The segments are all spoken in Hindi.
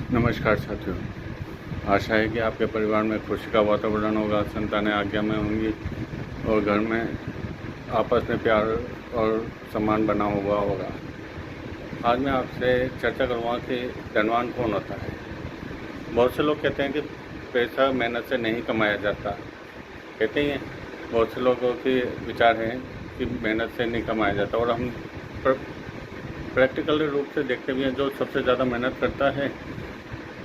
नमस्कार साथियों। आशा है कि आपके परिवार में खुशी का वातावरण होगा, संतानें आज्ञा में होंगी और घर में आपस में प्यार और सम्मान बना हुआ होगा। आज मैं आपसे चर्चा करूँगा कि धनवान कौन होता है। बहुत से लोग कहते हैं कि पैसा मेहनत से नहीं कमाया जाता, कहते ही हैं। बहुत से लोगों के विचार हैं कि मेहनत से नहीं कमाया जाता, और हम प्रैक्टिकल रूप से देखते भी हैं जो सबसे ज़्यादा मेहनत करता है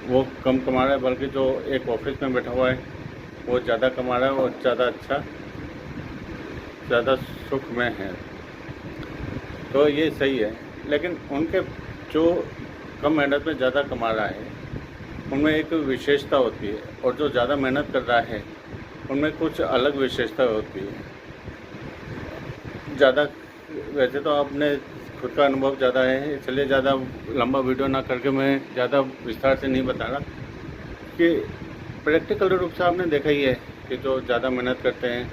वो कम कमा रहा है, बल्कि जो एक ऑफिस में बैठा हुआ है वो ज़्यादा कमा रहा है और ज़्यादा अच्छा, ज़्यादा सुख में है। तो ये सही है, लेकिन उनके जो कम मेहनत में ज़्यादा कमा रहा है उनमें एक विशेषता होती है, और जो ज़्यादा मेहनत कर रहा है उनमें कुछ अलग विशेषता होती है। ज़्यादा वैसे तो आपने खुद का अनुभव ज़्यादा है, इसलिए ज़्यादा लंबा वीडियो ना करके मैं ज़्यादा विस्तार से नहीं बता रहा कि प्रैक्टिकल रूप से आपने देखा ही है कि जो ज़्यादा मेहनत करते हैं,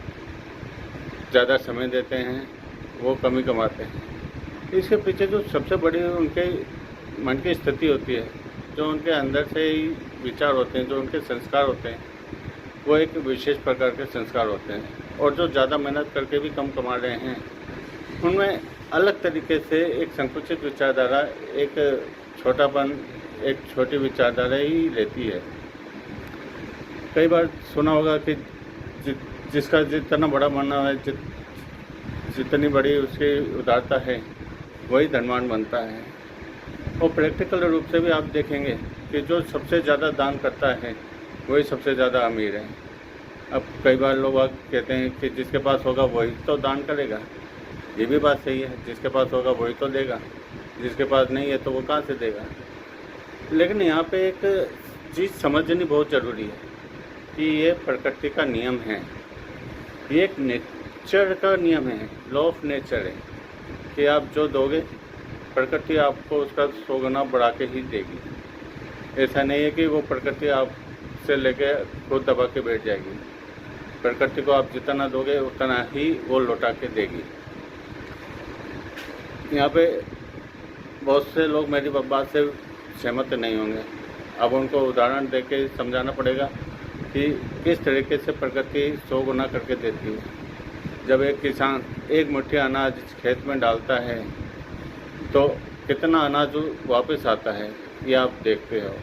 ज़्यादा समय देते हैं, वो कम ही कमाते हैं। इसके पीछे जो सबसे बड़ी उनके मन की स्थिति होती है, जो उनके अंदर से ही विचार होते हैं, जो उनके संस्कार होते हैं, वो एक विशेष प्रकार के संस्कार होते हैं। और जो ज़्यादा मेहनत करके भी कम कमा रहे हैं उनमें अलग तरीके से एक संकुचित विचारधारा, एक छोटापन, एक छोटी विचारधारा ही रहती है। कई बार सुना होगा कि जिसका जितना बड़ा मानना है, जितनी बड़ी उसकी उदारता है, वही धनवान बनता है। और प्रैक्टिकल रूप से भी आप देखेंगे कि जो सबसे ज़्यादा दान करता है वही सबसे ज़्यादा अमीर है। अब कई बार लोग कहते हैं कि जिसके पास होगा वही तो दान करेगा। ये भी बात सही है, जिसके पास होगा वही तो देगा, जिसके पास नहीं है तो वो कहाँ से देगा। लेकिन यहाँ पे एक चीज़ समझनी बहुत ज़रूरी है कि ये प्रकृति का नियम है, ये एक नेचर का नियम है, लॉ ऑफ नेचर है कि आप जो दोगे प्रकृति आपको उसका 100 गुना बढ़ा के ही देगी। ऐसा नहीं है कि वो प्रकृति आपसे लेके खुद दबा के बैठ जाएगी। प्रकृति को आप जितना दोगे उतना ही वो लौटा के देगी। यहाँ पे बहुत से लोग मेरी बात से सहमत नहीं होंगे। अब उनको उदाहरण देके समझाना पड़ेगा कि किस तरीके से प्रकृति 100 गुना करके देती है। जब एक किसान एक मुट्ठी अनाज खेत में डालता है तो कितना अनाज वापस आता है ये आप देखते हो।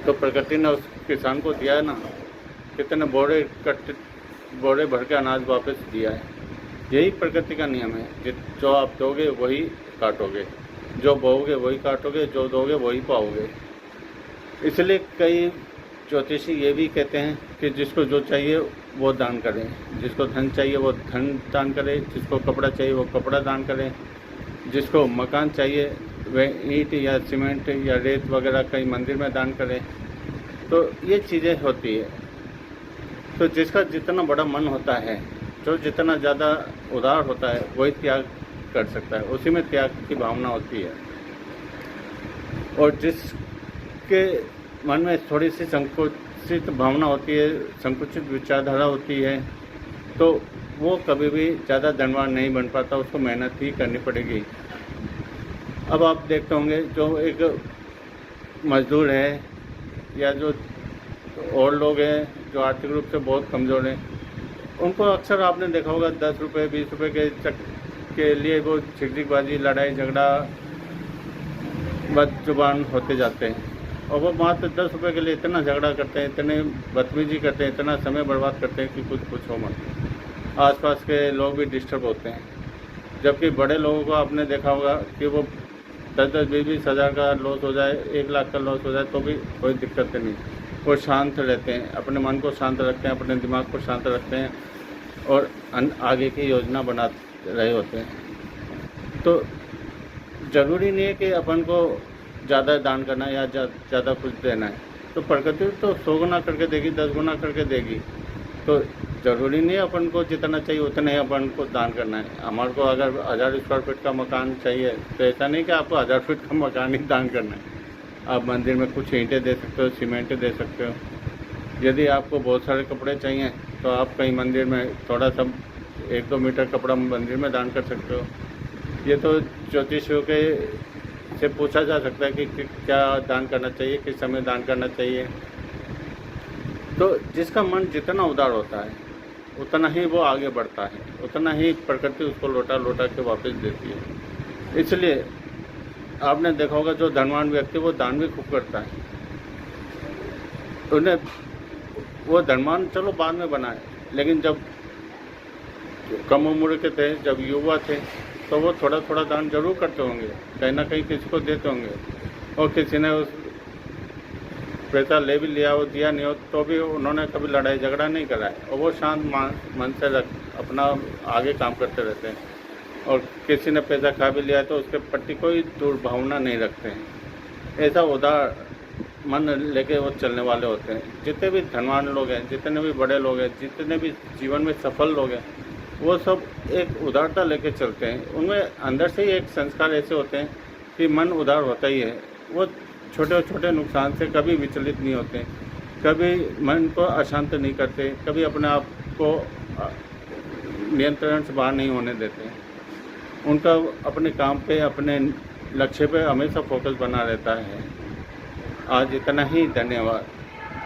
तो प्रकृति ने उस किसान को दिया है ना, कितने बोरे भर के अनाज वापस दिया है। यही प्रकृति का नियम है, जो आप दोगे वही काटोगे, जो बोओगे वही काटोगे, जो दोगे वही पाओगे। इसलिए कई ज्योतिषी ये भी कहते हैं कि जिसको जो चाहिए वो दान करें, जिसको धन चाहिए वो धन दान करे, जिसको कपड़ा चाहिए वो कपड़ा दान करें, जिसको मकान चाहिए वह ईंट या सीमेंट या रेत वगैरह कहीं मंदिर में दान करें। तो ये चीज़ें होती है। तो जिसका जितना बड़ा मन होता है, जो जितना ज़्यादा उदार होता है, वही त्याग कर सकता है, उसी में त्याग की भावना होती है। और जिसके मन में थोड़ी सी संकुचित भावना होती है, संकुचित विचारधारा होती है, तो वो कभी भी ज़्यादा धनवान नहीं बन पाता, उसको मेहनत ही करनी पड़ेगी। अब आप देखते होंगे जो एक मजदूर है या जो और लोग हैं जो आर्थिक रूप से बहुत कमज़ोर हैं, उनको अक्सर आपने देखा होगा 10 रुपये 20 रुपये के लिए वो झिकझिकबाजी, लड़ाई झगड़ा, बदजुबान होते जाते हैं। और वो मात्र 10 रुपये के लिए इतना झगड़ा करते हैं, इतने बदतमीजी करते हैं, इतना समय बर्बाद करते हैं कि कुछ पूछो मत। आसपास के लोग भी डिस्टर्ब होते हैं। जबकि बड़े लोगों को आपने देखा होगा कि वो 10-10, 20-20 हज़ार का लॉस हो जाए, 1 लाख का लॉस हो जाए तो भी कोई दिक्कत नहीं, वो शांत रहते हैं, अपने मन को शांत रखते हैं, अपने दिमाग को शांत रखते हैं और आगे की योजना बना रहे होते हैं। तो ज़रूरी नहीं है कि अपन को ज़्यादा दान करना है या ज़्यादा कुछ देना है। तो प्रकृति तो 100 गुना करके देगी, 10 गुना करके देगी। तो ज़रूरी नहीं है अपन को जितना चाहिए उतना ही अपन को दान करना है। हमारे को अगर 1000 स्क्वायर फीट का मकान चाहिए तो ऐसा नहीं कि आपको 1000 फीट का मकान ही दान करना है। आप मंदिर में कुछ ईंटें दे सकते हो, सीमेंट दे सकते हो। यदि आपको बहुत सारे कपड़े चाहिए तो आप कहीं मंदिर में थोड़ा सा 1-2 मीटर कपड़ा मंदिर में दान कर सकते हो। ये तो ज्योतिषियों के से पूछा जा सकता है कि क्या दान करना चाहिए, किस समय दान करना चाहिए। तो जिसका मन जितना उदार होता है उतना ही वो आगे बढ़ता है, उतना ही प्रकृति उसको लौटा लौटा के वापस देती है। इसलिए आपने देखा होगा जो धनवान व्यक्ति वो दान भी खूब करता है। उन्हें वो धनवान चलो बाद में बनाए, लेकिन जब कम उम्र के थे, जब युवा थे, तो वो थोड़ा थोड़ा दान जरूर करते होंगे, कहीं ना कहीं किसी को देते होंगे। और किसी ने उस पैसा ले भी लिया हो, दिया नहीं हो, तो भी उन्होंने कभी लड़ाई झगड़ा नहीं करा है और वो शांत मन से अपना आगे काम करते रहते हैं। और किसी ने पैसा खा भी लिया तो उसके प्रति कोई दुर्भावना नहीं रखते हैं। ऐसा उदार मन लेके वो चलने वाले होते हैं। जितने भी धनवान लोग हैं, जितने भी बड़े लोग हैं, जितने भी जीवन में सफल लोग हैं, वो सब एक उदारता लेके चलते हैं। उनमें अंदर से ही एक संस्कार ऐसे होते हैं कि मन उदार होता ही है। वो छोटे छोटे नुकसान से कभी विचलित नहीं होते, कभी मन को अशांत नहीं करते, कभी अपने आप को नियंत्रण से बाहर नहीं होने देते। उनका अपने काम पे, अपने लक्ष्य पे हमेशा फोकस बना रहता है। आज इतना ही, धन्यवाद।